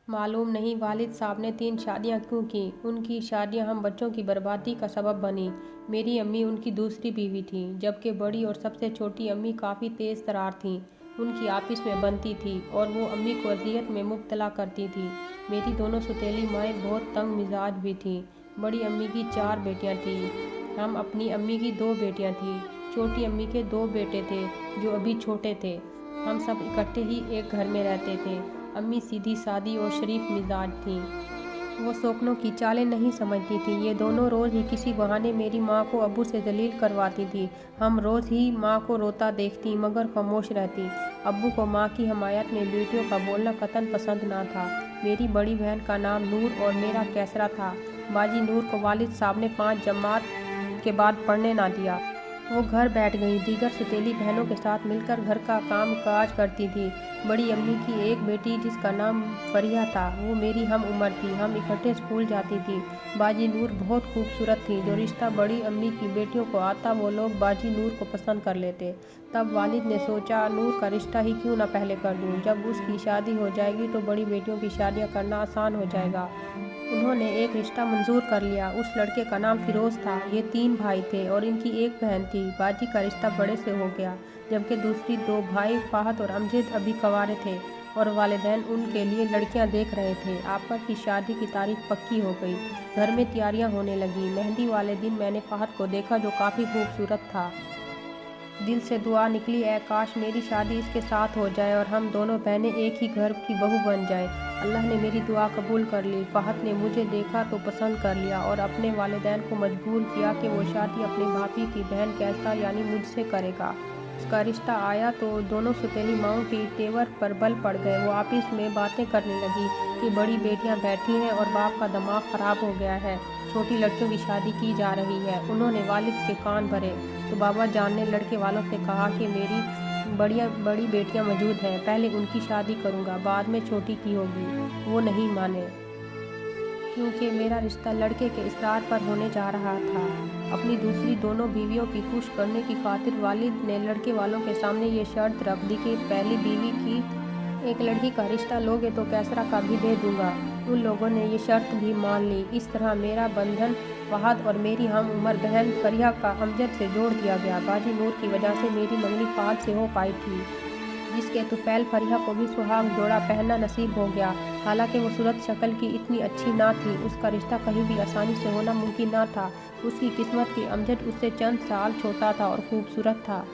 मालूम नहीं वालिद साहब ने 3 शादियां क्यों की। उनकी शादियां हम बच्चों की बर्बादी का सबब बनी। मेरी अम्मी उनकी दूसरी बीवी थी, जबकि बड़ी और सबसे छोटी अम्मी काफ़ी तेज़ तर्रार थीं। उनकी आपस में बनती थी और वो अम्मी को अजियत में मुब्तला करती थी। मेरी दोनों सौतेली माएँ बहुत तंग मिजाज भी थीं। बड़ी अम्मी की 4 बेटियाँ थीं। हम अपनी अम्मी की 2 बेटियाँ थीं। छोटी अम्मी के 2 बेटे थे जो अभी छोटे थे। हम सब इकट्ठे ही एक घर में रहते थे। अम्मी सीधी सादी और शरीफ मिजाज थीं। वो शौकनों की चालें नहीं समझती थीं। ये दोनों रोज़ ही किसी बहाने मेरी माँ को अब्बू से जलील करवाती थीं। हम रोज़ ही माँ को रोता देखती मगर खामोश रहती। अब्बू को माँ की हमायत में बेटियों का बोलना कतन पसंद ना था। मेरी बड़ी बहन का नाम नूर और मेरा कैसरा था। बाजी नूर को वालिद साहब ने 5 जमात के बाद पढ़ने ना दिया। वो घर बैठ गई, दीगर सौतेली बहनों के साथ मिलकर घर का काम काज करती थी। बड़ी अम्मी की एक बेटी जिसका नाम फरिया था, वो मेरी हम उम्र थी। हम इकट्ठे स्कूल जाती थी। बाजी नूर बहुत खूबसूरत थी। जो रिश्ता बड़ी अम्मी की बेटियों को आता वो लोग बाजी नूर को पसंद कर लेते। तब वालिद ने सोचा नूर का रिश्ता ही क्यों ना पहले कर दूं। जब उसकी शादी हो जाएगी तो बड़ी बेटियों की शादियां करना आसान हो जाएगा। उन्होंने एक रिश्ता मंजूर कर लिया। उस लड़के का नाम फिरोज़ था। ये 3 भाई थे और इनकी एक बहन थी। बाजी का रिश्ता बड़े से हो गया, जबकि दूसरी 2 भाई फाहद और अमजद अभी कंवारे थे और वालिदैन उनके लिए लड़कियां देख रहे थे। आफर की शादी की तारीख पक्की हो गई। घर में तैयारियां होने लगी। मेहंदी वाले दिन मैंने फाहद को देखा जो काफ़ी खूबसूरत था। दिल से दुआ निकली, ऐ काश मेरी शादी इसके साथ हो जाए और हम दोनों बहनें एक ही घर की बहू बन जाएं। अल्लाह ने मेरी दुआ कबूल कर ली। फहद ने मुझे देखा तो पसंद कर लिया और अपने वालिदैन को मजबूर किया कि वो शादी अपनी भाभी की बहन कैसरा यानी मुझसे करेगा। उसका रिश्ता आया तो दोनों सौतेली माओं की तेवर पर बल पड़ गए। वो आपस में बातें करने लगी कि बड़ी बेटियां बैठी हैं और बाप का दिमाग ख़राब हो गया है, छोटी लड़कियों की शादी की जा रही है। उन्होंने वालिद के कान भरे तो बाबा जान ने लड़के वालों से कहा कि मेरी बड़ी बेटियां मौजूद हैं, पहले उनकी शादी करूंगा, बाद में छोटी की होगी। वो नहीं माने क्योंकि मेरा रिश्ता लड़के के इसरार पर होने जा रहा था। अपनी दूसरी दोनों बीवियों की खुश करने की खातिर वालिद ने लड़के वालों के सामने ये शर्त रख दी कि पहली बीवी की एक लड़की का रिश्ता लोगे तो कैसरा का भी दे दूंगा। उन लोगों ने ये शर्त भी मान ली। इस तरह मेरा बंधन फहद और मेरी हम उम्र बहन फरिया का अमजद से जोड़ दिया गया। बाजी नूर की वजह से मेरी मंगनी फहद से हो पाई थी, जिसके तुफैल फरिया को भी सुहाग जोड़ा पहनना नसीब हो गया। हालांकि वो सूरत शक्ल की इतनी अच्छी ना थी, उसका रिश्ता कहीं भी आसानी से होना मुमकिन ना था। उसकी किस्मत की अमजद उससे चंद साल छोटा था और खूबसूरत था।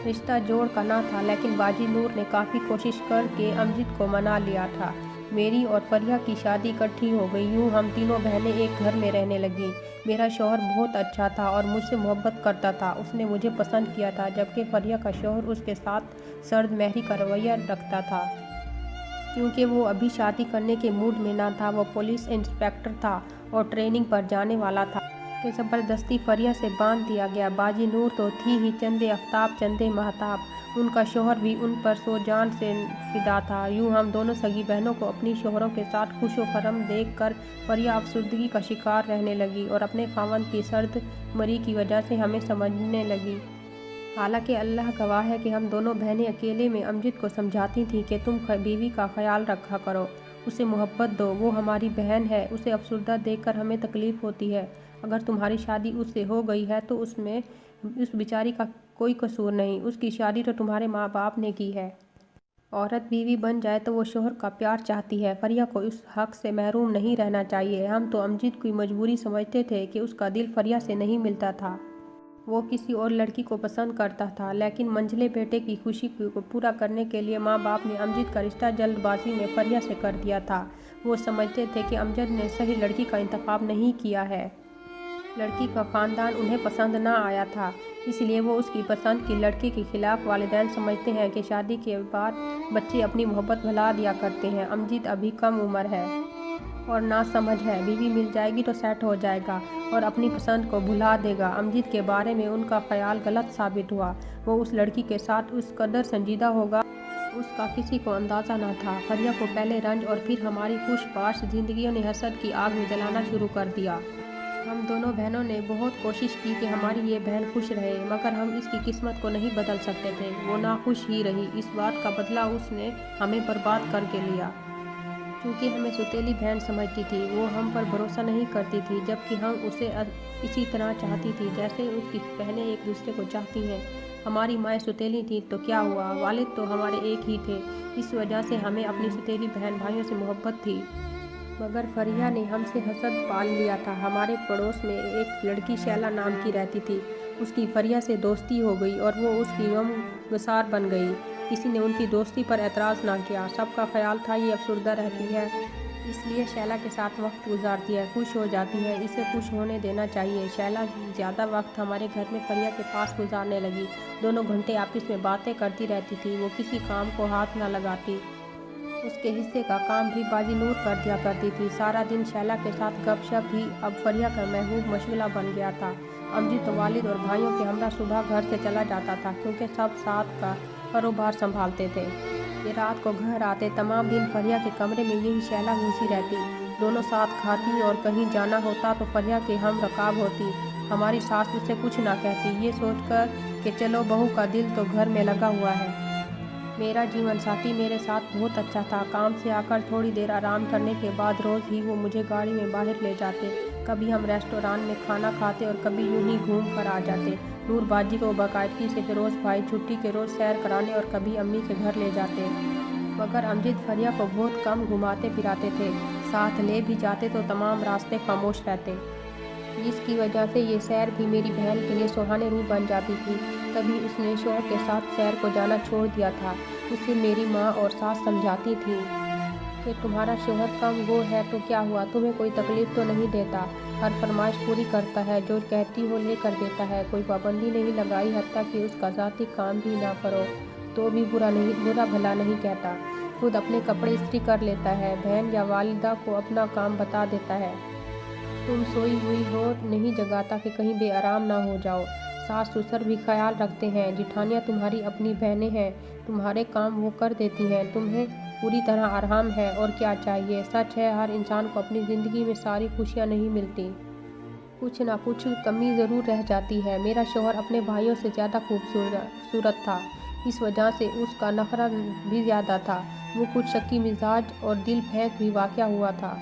रिश्ता जोड़ का ना था, लेकिन बाजी नूर ने काफ़ी कोशिश करके अमजद को मना लिया था। मेरी और फरिया की शादी इकट्ठी हो गई। यूँ हम तीनों बहनें एक घर में रहने लगी। मेरा शौहर बहुत अच्छा था और मुझसे मोहब्बत करता था। उसने मुझे पसंद किया था, जबकि फरिया का शौहर उसके साथ सर्द महरी का रवैया रखता था। क्योंकि वो अभी शादी करने के मूड में ना था। वो पुलिस इंस्पेक्टर था और ट्रेनिंग पर जाने वाला था कि ज़बरदस्ती फरिया से बांध दिया गया। बाजी नूर तो थी ही चंदे आफ्ताब चंदे महताब। उनका शौहर भी उन पर सो जान से फिदा था। यूँ हम दोनों सगी बहनों को अपनी शौहरों के साथ खुश व खरम देख कर फरिया अफसुर्दगी का शिकार रहने लगी और अपने खावंद की सर्द मरी की वजह से हमें समझने लगी। हालांकि अल्लाह गवाह है कि हम दोनों बहनें अकेले में अमजद को समझाती थीं कि तुम बीवी का ख्याल रखा करो, उसे मोहब्बत दो, वो हमारी बहन है, उसे अफसुर्दा देखकर हमें तकलीफ़ होती है। अगर तुम्हारी शादी उससे हो गई है तो उसमें उस बेचारी का कोई कसूर नहीं, उसकी शादी तो तुम्हारे माँ बाप ने की है। औरत बीवी बन जाए तो वो शौहर का प्यार चाहती है। फरिया को उस हक से महरूम नहीं रहना चाहिए। हम तो अमजद की मजबूरी समझते थे कि उसका दिल फरिया से नहीं मिलता था, वो किसी और लड़की को पसंद करता था। लेकिन मंझले बेटे की खुशी को पूरा करने के लिए माँ बाप ने अमजद का रिश्ता जल्दबाजी में फरिया से कर दिया था। वो समझते थे कि अमजद ने सही लड़की का इंतखाब नहीं किया है। लड़की का ख़ानदान उन्हें पसंद ना आया था, इसलिए वो उसकी पसंद की लड़की के खिलाफ। वालिदैन समझते हैं कि शादी के बाद बच्चे अपनी मोहब्बत भुला दिया करते हैं। अमजद अभी कम उम्र है और ना समझ है, बीवी मिल जाएगी तो सेट हो जाएगा और अपनी पसंद को भुला देगा। अमजद के बारे में उनका ख्याल गलत साबित हुआ। वो उस लड़की के साथ उस कदर संजीदा होगा उसका किसी को अंदाज़ा ना था। फरिया को पहले रंज और फिर हमारी खुशबाश जिंदगियों ने हसद की आग में जलाना शुरू कर दिया। हम दोनों बहनों ने बहुत कोशिश की कि हमारी ये बहन खुश रहे, मगर हम इसकी किस्मत को नहीं बदल सकते थे। वो नाखुश ही रही। इस बात का बदला उसने हमें बर्बाद करके लिया। क्योंकि हमें सौतेली बहन समझती थी। वो हम पर भरोसा नहीं करती थी, जबकि हम उसे इसी तरह चाहती थी जैसे उसकी बहनें एक दूसरे को चाहती हैं। हमारी माएँ सौतेली थीं तो क्या हुआ, वालिद तो हमारे एक ही थे। इस वजह से हमें अपनी सौतेली बहन भाइयों से मोहब्बत थी। मगर फरिया ने हमसे हसद पाल लिया था। हमारे पड़ोस में एक लड़की शैला नाम की रहती थी। उसकी फरिया से दोस्ती हो गई और वो उसकी गमगुसार बन गई। किसी ने उनकी दोस्ती पर एतराज़ ना किया। सबका ख्याल था ये अफसरदा रहती है, इसलिए शैला के साथ वक्त गुजारती है, खुश हो जाती है, इसे खुश होने देना चाहिए। शैला ज़्यादा वक्त हमारे घर में फरिया के पास गुजारने लगी। दोनों घंटे आपस में बातें करती रहती थी। वो किसी काम को हाथ ना लगाती। उसके हिस्से का काम भी बाजी नूर कर दिया करती थी। सारा दिन शैला के साथ गपशप भी अब फरिया का महबूब मशगला बन गया था। अमजद तो वालिद और भाइयों के हमरा सुबह घर से चला जाता था, क्योंकि सब साथ का कारोबार संभालते थे। ये रात को घर आते तमाम दिन फरिया के कमरे में यही शैला घुसी रहती। दोनों साथ खाती और कहीं जाना होता तो फरिया के हम रकाब होती। हमारी सास उससे कुछ ना कहती, ये सोचकर कि चलो बहू का दिल तो घर में लगा हुआ है। मेरा जीवन साथी मेरे साथ बहुत अच्छा था। काम से आकर थोड़ी देर आराम करने के बाद रोज़ ही वो मुझे गाड़ी में बाहर ले जाते। कभी हम रेस्टोरेंट में खाना खाते और कभी यूं ही घूम कर आ जाते। नूर बाजी को बाकायदगी से फिरोज़ भाई छुट्टी के रोज़ सैर कराने और कभी अम्मी के घर ले जाते। मगर अमजद फरिया को बहुत कम घुमाते फिराते थे। साथ ले भी जाते तो तमाम रास्ते खामोश रहते, जिसकी वजह से ये सैर भी मेरी बहन के लिए सुहाने रूह बन जाती थी। तभी उसने शौहर के साथ सैर को जाना छोड़ दिया था। उसे मेरी माँ और सास समझाती थी कि तुम्हारा शौहर कम गो है तो क्या हुआ, तुम्हें कोई तकलीफ़ तो नहीं देता, हर फरमाइश पूरी करता है, जो कहती हो ले कर देता है, कोई पाबंदी नहीं लगाई, हत्ता कि उसका ज़ाती काम भी ना करो तो भी बुरा भला नहीं कहता, खुद अपने कपड़े इस्त्री कर लेता है, बहन या वालिदा को अपना काम बता देता है, तुम सोई हुई हो नहीं जगाता कि कहीं बेआराम ना हो जाओ, सास ससुर भी ख्याल रखते हैं, जिठानियाँ तुम्हारी अपनी बहनें हैं, तुम्हारे काम वो कर देती हैं, तुम्हें पूरी तरह आराम है और क्या चाहिए। सच है, हर इंसान को अपनी ज़िंदगी में सारी खुशियाँ नहीं मिलती, कुछ ना कुछ कमी ज़रूर रह जाती है। मेरा शौहर अपने भाइयों से ज़्यादा खूबसूरत था, इस वजह से उसका नखरा भी ज़्यादा था। वो कुछ शक्की मिजाज और दिल फेंक भी वाक़या हुआ था।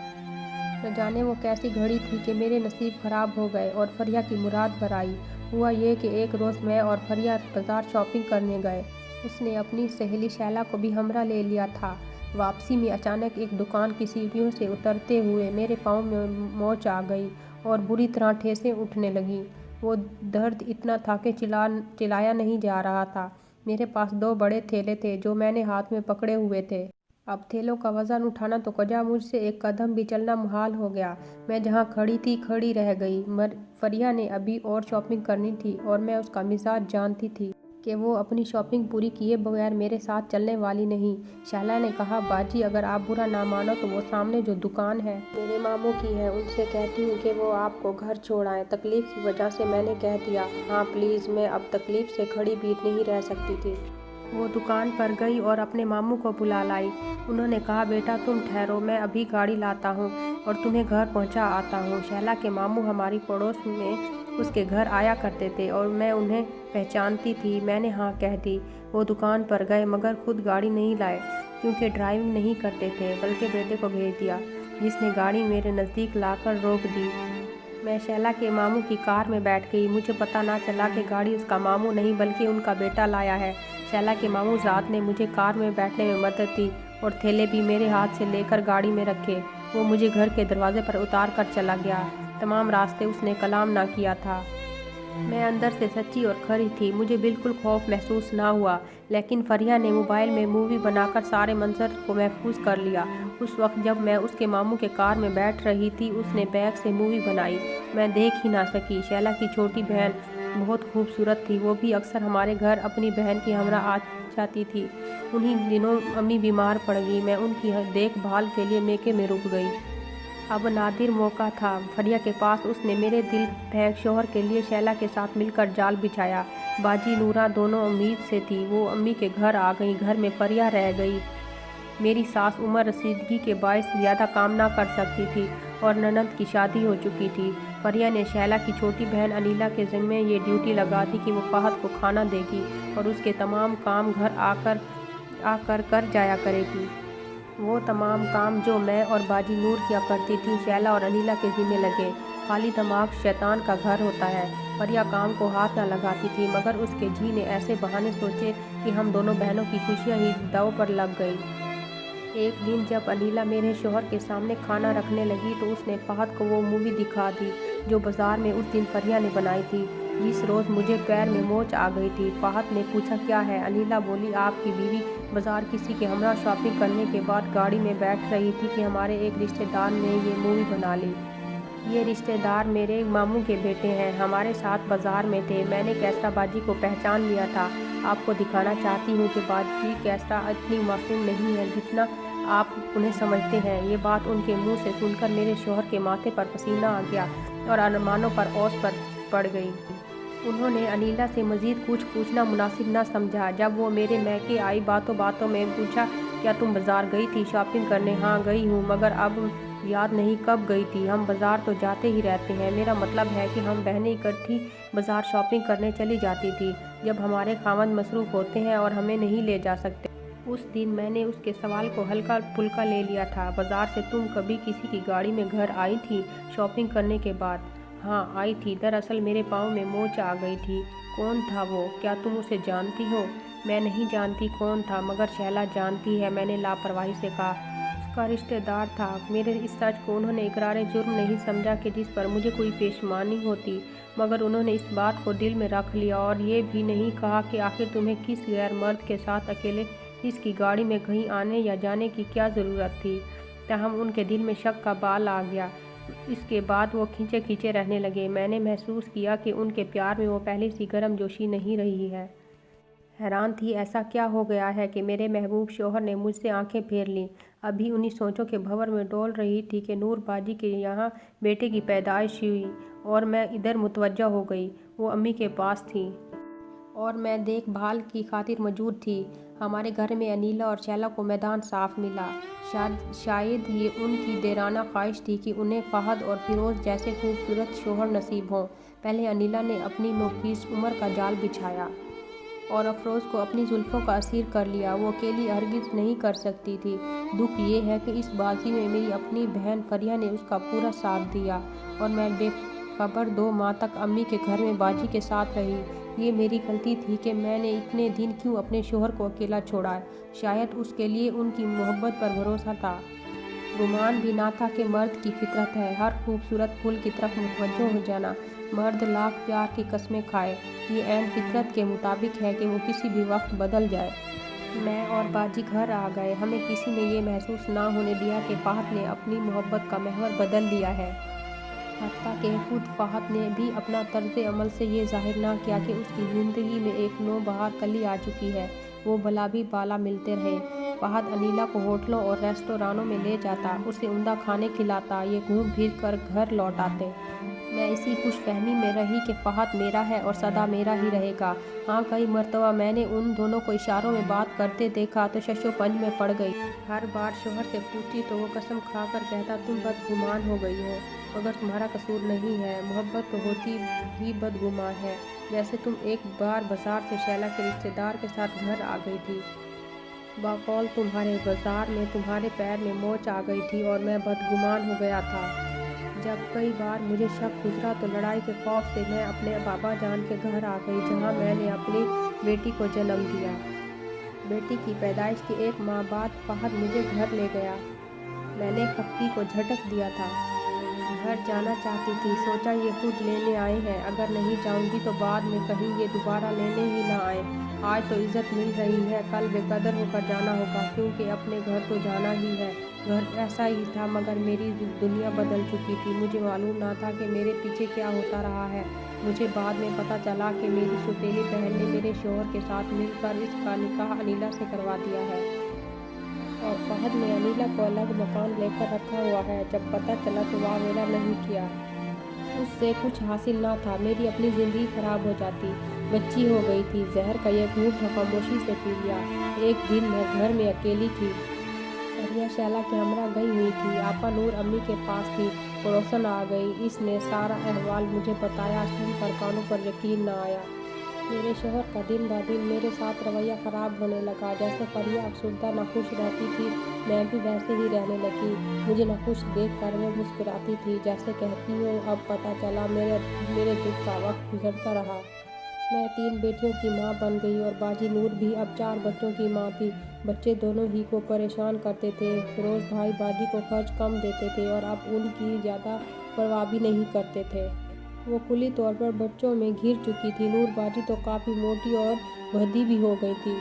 न जाने वो कैसी घड़ी थी कि मेरे नसीब ख़राब हो गए और फरिया की मुराद भर आई। हुआ ये कि एक रोज़ मैं और फरिया बाज़ार शॉपिंग करने गए। उसने अपनी सहेली शैला को भी हमरा ले लिया था। वापसी में अचानक एक दुकान की सीढ़ियों से उतरते हुए मेरे पाँव में मोच आ गई और बुरी तरह ठेसें उठने लगीं। वो दर्द इतना था कि चिल्लाया नहीं जा रहा था। मेरे पास 2 बड़े थैले थे जो मैंने हाथ में पकड़े हुए थे। अब थैलों का वज़न उठाना तो कजा मुझसे एक कदम भी चलना मुहाल हो गया। मैं जहाँ खड़ी थी खड़ी रह गई। फरिया ने अभी और शॉपिंग करनी थी और मैं उसका मिजाज जानती थी कि वो अपनी शॉपिंग पूरी किए बगैर मेरे साथ चलने वाली नहीं। शैला ने कहा, बाजी अगर आप बुरा ना मानो तो वो सामने जो दुकान है मेरे मामू की है, उनसे कहती हूँ कि वो आपको घर छोड़ आएँ। तकलीफ़ की वजह से मैंने कह दिया, हाँ प्लीज़। मैं अब तकलीफ़ से खड़ी भी नहीं रह सकती थी। वो दुकान पर गई और अपने मामू को बुला लाई। उन्होंने कहा, बेटा तुम ठहरो, मैं अभी गाड़ी लाता हूँ और तुम्हें घर पहुँचा आता हूँ। शैला के मामू हमारी पड़ोस में उसके घर आया करते थे और मैं उन्हें पहचानती थी। मैंने हाँ कह दी। वो दुकान पर गए मगर खुद गाड़ी नहीं लाए, क्योंकि ड्राइविंग नहीं करते थे, बल्कि बेटे को भेज दिया, जिसने गाड़ी मेरे नज़दीक लाकर रोक दी। मैं शैला के मामू की कार में बैठ गई। मुझे पता ना चला कि गाड़ी उसका मामू नहीं बल्कि उनका बेटा लाया है। शैला के मामू ज़ात ने मुझे कार में बैठने में मदद दी और थैले भी मेरे हाथ से लेकर गाड़ी में रखे। वो मुझे घर के दरवाजे पर उतार कर चला गया। तमाम रास्ते उसने कलाम ना किया था। मैं अंदर से सच्ची और खरी थी। मुझे बिल्कुल खौफ महसूस ना हुआ, लेकिन फरिया ने मोबाइल में मूवी बनाकर सारे मंजर को महफूज कर लिया। उस वक्त जब मैं उसके मामू के कार में बैठ रही थी, उसने बैग से मूवी बनाई। मैं देख ही ना सकी। शैला की छोटी बहन बहुत खूबसूरत थी। वो भी अक्सर हमारे घर अपनी बहन की हमरा आ जाती थी। उन्हीं दिनों अम्मी बीमार पड़ गई। मैं उनकी देखभाल के लिए मेके में रुक गई। अब नादिर मौका था फरिया के पास। उसने मेरे दिल फेंक शौहर के लिए शैला के साथ मिलकर जाल बिछाया। बाजी नूरा दोनों उम्मीद से थी। वो अम्मी के घर आ गई। घर में फरिया रह गई। मेरी सास उम्र रसीदगी के बायस ज़्यादा काम ना कर सकती थी और ननद की शादी हो चुकी थी। फरिया ने शैला की छोटी बहन अनीला के ज़िम्मे ये ड्यूटी लगा दी कि वो फहद को खाना देगी और उसके तमाम काम घर आकर कर जाया करेगी। وہ تمام کام جو میں اور باجی نور کیا کرتی تھی شیلا اور انیلا کے ذمہ لگے۔ خالی دماغ شیطان کا گھر ہوتا ہے۔ پریا کام کو ہاتھ نہ لگاتی تھی مگر اس کے جی نے ایسے بہانے سوچے کہ ہم دونوں بہنوں کی خوشیاں ہی داؤ پر لگ گئی۔ ایک دن جب انیلا میرے شوہر کے سامنے کھانا رکھنے لگی تو اس نے فہد کو وہ مووی دکھا دی جو بازار میں اس دن پریا نے بنائی تھی، جس روز مجھے پیر میں موچ آ گئی تھی۔ فہد نے پوچھا کیا ہے؟ انیلا بولی آپ کی بیوی بازار کسی کے ہمراہ شاپنگ کرنے کے بعد گاڑی میں بیٹھ رہی تھی کہ ہمارے ایک رشتہ دار نے یہ مووی بنا لی۔ یہ رشتہ دار میرے ماموں کے بیٹے ہیں، ہمارے ساتھ بازار میں تھے۔ میں نے کیسرا باجی کو پہچان لیا تھا۔ آپ کو دکھانا چاہتی ہوں کہ باجی کیسرا اتنی معصوم نہیں ہے جتنا آپ انہیں سمجھتے ہیں۔ یہ بات ان کے منہ سے سن کر میرے شوہر کے ماتھے پر پسینہ آ گیا اور ارمانوں پر اوس پڑ گئی۔ انہوں نے انیلا سے مزید کچھ پوچھنا مناسب نہ سمجھا۔ جب وہ میرے میکے آئی باتوں باتوں میں پوچھا کیا تم بازار گئی تھی شاپنگ کرنے؟ ہاں گئی ہوں مگر اب یاد نہیں کب گئی تھی۔ ہم بازار تو جاتے ہی رہتے ہیں، میرا مطلب ہے کہ ہم بہنیں اکٹھی بازار شاپنگ کرنے چلی جاتی تھی جب ہمارے خاوند مصروف ہوتے ہیں اور ہمیں نہیں لے جا سکتے۔ اس دن میں نے اس کے سوال کو ہلکا پھلکا لے لیا تھا۔ بازار سے تم کبھی کسی کی گاڑی میں گھر آئی تھی شاپنگ کرنے کے بعد؟ ہاں آئی تھی، دراصل میرے پاؤں میں موچ آ گئی تھی۔ کون تھا وہ؟ کیا تم اسے جانتی ہو؟ میں نہیں جانتی کون تھا مگر شیلا جانتی ہے، میں نے لاپرواہی سے کہا۔ اس کا رشتہ دار تھا۔ میرے اس سچ کو انہوں نے اقرار جرم نہیں سمجھا کہ جس پر مجھے کوئی پشیمانی ہوتی، مگر انہوں نے اس بات کو دل میں رکھ لیا اور یہ بھی نہیں کہا کہ آخر تمہیں کس غیر مرد کے ساتھ اکیلے اس کی گاڑی میں کہیں آنے یا جانے کی کیا ضرورت تھی۔ تاہم ان کے دل میں شک کا بال آ گیا۔ اس کے بعد وہ کھینچے کھینچے رہنے لگے۔ میں نے محسوس کیا کہ ان کے پیار میں وہ پہلے سی گرم جوشی نہیں رہی ہے۔ حیران تھی ایسا کیا ہو گیا ہے کہ میرے محبوب شوہر نے مجھ سے آنکھیں پھیر لیں۔ ابھی انہی سوچوں کے بھنور میں ڈول رہی تھی کہ نور باجی کے یہاں بیٹے کی پیدائش ہوئی اور میں ادھر متوجہ ہو گئی۔ وہ امی کے پاس تھیں اور میں دیکھ بھال کی خاطر موجود تھی۔ ہمارے گھر میں انیلا اور شیلا کو میدان صاف ملا۔ شاید یہ ان کی دیرانہ خواہش تھی کہ انہیں فہد اور فیروز جیسے خوبصورت شوہر نصیب ہوں۔ پہلے انیلا نے اپنی نوخیز عمر کا جال بچھایا اور افروز کو اپنی زلفوں کا اسیر کر لیا۔ وہ اکیلی ہرگز نہیں کر سکتی تھی۔ دکھ یہ ہے کہ اس بازی میں میری اپنی بہن پریا نے اس کا پورا ساتھ دیا اور میں بے خبر 2 ماہ تک امی کے گھر میں باجی کے ساتھ رہی۔ یہ میری غلطی تھی کہ میں نے اتنے دن کیوں اپنے شوہر کو اکیلا چھوڑا۔ شاید اس کے لیے ان کی محبت پر بھروسہ تھا۔ گمان بھی نہ تھا کہ مرد کی فطرت ہے ہر خوبصورت پھول کی طرف متوجہ ہو جانا۔ مرد لاکھ پیار کی قسمیں کھائے، یہ عین فطرت کے مطابق ہے کہ وہ کسی بھی وقت بدل جائے۔ میں اور باجی گھر آ گئے۔ ہمیں کسی نے یہ محسوس نہ ہونے دیا کہ فہد نے اپنی محبت کا محور بدل دیا ہے۔ حتیٰ کہ خود فہد نے بھی اپنا طرز عمل سے یہ ظاہر نہ کیا کہ اس کی زندگی میں ایک نوبہار کلی آ چکی ہے۔ وہ بلا بھی بالا ملتے رہے۔ فہد انیلا کو ہوٹلوں اور ریستورانوں میں لے جاتا، اسے عمدہ کھانے کھلاتا، یہ گھوم پھر کر گھر لوٹ آتے۔ میں اسی خوش فہمی میں رہی کہ فہد میرا ہے اور سدا میرا ہی رہے گا۔ ہاں کئی مرتبہ میں نے ان دونوں کو اشاروں میں بات کرتے دیکھا تو شش و پنج میں پڑ گئی۔ ہر بار شوہر سے پوچھتی تو وہ قسم کھا کر کہتا تم بدگمان ہو گئی ہو، مگر تمہارا قصور نہیں ہے، محبت تو ہوتی ہی بدگمان ہے۔ جیسے تم ایک بار بازار سے شیلا کے رشتہ دار کے ساتھ گھر آ گئی تھی، بقول تمہارے بازار میں تمہارے پیر میں موچ آ گئی تھی اور میں بدگمان ہو گیا تھا۔ جب کئی بار مجھے شک گزرا تو لڑائی کے خوف سے میں اپنے بابا جان کے گھر آ گئی جہاں میں نے اپنی بیٹی کو جنم دیا۔ بیٹی کی پیدائش کے 1 ماہ بعد فہد مجھے گھر لے گیا۔ میں نے خفگی کو جھٹک دیا تھا۔ گھر جانا چاہتی تھی، سوچا یہ خود لینے آئے ہیں، اگر نہیں جاؤں گی تو بعد میں کہیں یہ دوبارہ لینے ہی نہ آئیں۔ آج تو عزت مل رہی ہے، کل بے قدر ہو کر جانا ہوگا کیونکہ اپنے گھر تو جانا ہی ہے۔ گھر ایسا ہی تھا مگر میری دنیا بدل چکی تھی۔ مجھے معلوم نہ تھا کہ میرے پیچھے کیا ہوتا رہا ہے۔ مجھے بعد میں پتہ چلا کہ میری سوتیلی بہن نے میرے شوہر کے ساتھ مل کر اس کا نکاح انیلا سے کروا دیا ہے اور فہد نے انیلا کو الگ مکان لے کر رکھا ہوا ہے۔ جب پتہ چلا تو واہ میرا نہیں کیا۔ اس سے کچھ حاصل نہ تھا، میری اپنی زندگی خراب ہو جاتی۔ بچی ہو گئی تھی، زہر کا یہ گھونٹ خاموشی سے پی لیا۔ ایک دن میں گھر میں اکیلی تھی۔ پریا شیلا کے ہمراہ گئی ہوئی تھی، آپا نور امی کے پاس تھی۔ پڑوسن آ گئی، اس نے سارا احوال مجھے بتایا۔ سن کر کانوں پر یقین نہ آیا۔ मेरे शौहर का दिन ब दिन मेरे साथ रवैया ख़राब होने लगा। जैसे फरिया अफसरदा नाखुश रहती थी, मैं भी वैसे ही रहने लगी। मुझे नाखुश देख कर वो मुस्कुराती थी, जैसे कहती हो अब पता चला मेरे दुख का वक्त गुजरता रहा। मैं 3 बेटियों की माँ बन गई और बाजी नूर भी अब 4 बच्चों की माँ थी। बच्चे दोनों ही को परेशान करते थे। फिरोज़ भाई बाजी को खर्च कम देते थे और अब उनकी ज़्यादा परवाह भी नहीं करते थे। वो कुली तौर पर बच्चों में घिर चुकी थी। नूर बाजी तो काफ़ी मोटी और भद्दी भी हो गई थी।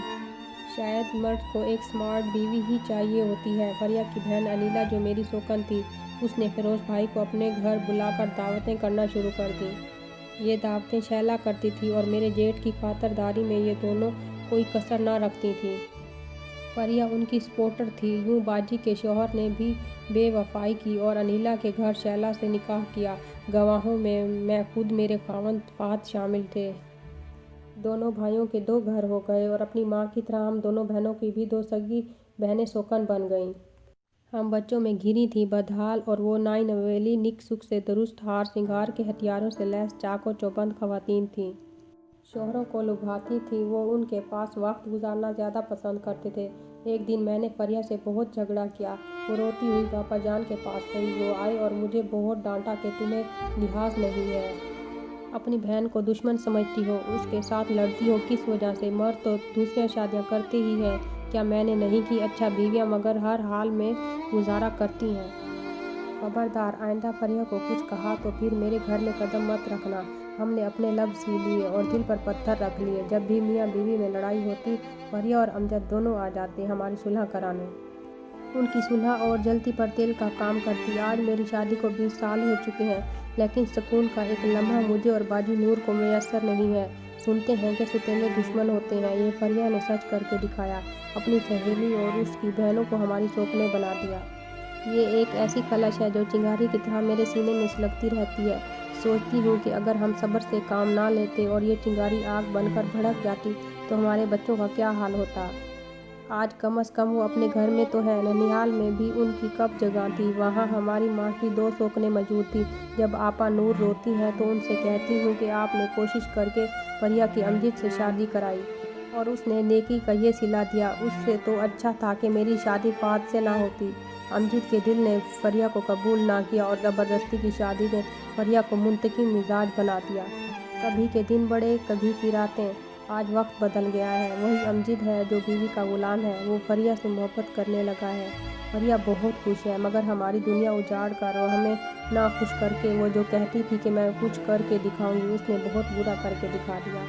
शायद मर्द को एक स्मार्ट बीवी ही चाहिए होती है। फरिया की बहन अनीला जो मेरी सोकन थी, उसने फिरोज़ भाई को अपने घर बुलाकर दावतें करना शुरू कर दी। ये दावतें शैला करती थी और मेरे जेठ की खातरदारी में ये दोनों कोई कसर न रखती थी। फरिया उनकी सपोर्टर थी। यूँ बाजी के शौहर ने भी बेवफाई की और अनीला के घर शैला से निकाह किया। गवाहों में मैं खुद मेरे खावंद फाहद शामिल थे। दोनों भाइयों के 2 घर हो गए और अपनी माँ की तरह हम दोनों बहनों की भी 2 सगी बहनें सोकन बन गईं। हम बच्चों में घिरी थी, बदहाल और वो नाई नवेली निक सुख से दुरुस्त हार श्रृंगार के हथियारों से लैस चाको चौबंद खवातीन थीं। शौहरों को लुभाती थी, वो उनके पास वक्त गुजारना ज़्यादा पसंद करते थे। एक दिन मैंने फरिया से बहुत झगड़ा किया। वो रोती हुई पापा जान के पास गई। वो आए और मुझे बहुत डांटा कि तुम्हें लिहाज नहीं है, अपनी बहन को दुश्मन समझती हो, उसके साथ लड़ती हो किस वजह से? मर्द तो दूसरियां शादियां करते ही हैं, क्या मैंने नहीं की? अच्छा बीवियां मगर हर हाल में गुजारा करती हैं। खबरदार आइंदा फरिया को कुछ कहा तो फिर मेरे घर में कदम मत रखना। हमने अपने लब सी लिए और दिल पर पत्थर रख लिए। जब भी मियाँ बीवी में लड़ाई होती, फरिया और अमजद दोनों आ जाते हमारी सुलह कराने। उनकी सुलह और जलती पर तेल का काम करती। आज मेरी शादी को 20 साल हो चुके हैं, लेकिन सुकून का एक लम्हा मुझे और बाजी नूर को मैसर नहीं है। सुनते हैं कि सौतेले दुश्मन होते हैं, ये फरिया ने सच करके दिखाया। अपनी सहेली और उसकी बहनों को हमारी शौकने बना दिया। ये एक ऐसी खलश है जो चिंगारी की तरह मेरे सीने में सुलगती रहती है। सोचती हूँ कि अगर हम सब्र से काम ना लेते और ये चिंगारी आग बनकर भड़क जाती तो हमारे बच्चों का क्या हाल होता। आज कम से कम वो अपने घर में तो है। ननिहाल में भी उनकी कब जगह थी। वहाँ हमारी माँ की 2 शौकनें मौजूद थी। जब आपा नूर रोती हैं तो उनसे कहती हूँ कि आपने कोशिश करके फरिया की अमजद से शादी कराई और उसने नेकी का ये सिला दिया। उससे तो अच्छा था कि मेरी शादी फाहद से ना होती। अमजद के दिल ने फरिया को कबूल ना किया और ज़बरदस्ती की शादी ने फरिया को मुंतकिम मिजाज बना दिया। कभी के दिन बड़े, कभी की रातें। आज वक्त बदल गया है। वही अमजद है जो बीवी का गुलाम है। वो फरिया से मोहब्बत करने लगा है। फरिया बहुत खुश है, मगर हमारी दुनिया उजाड़ कर और हमें ना खुश करके वो जो कहती थी कि मैं कुछ करके दिखाऊंगी, उसने बहुत बुरा करके दिखा दिया।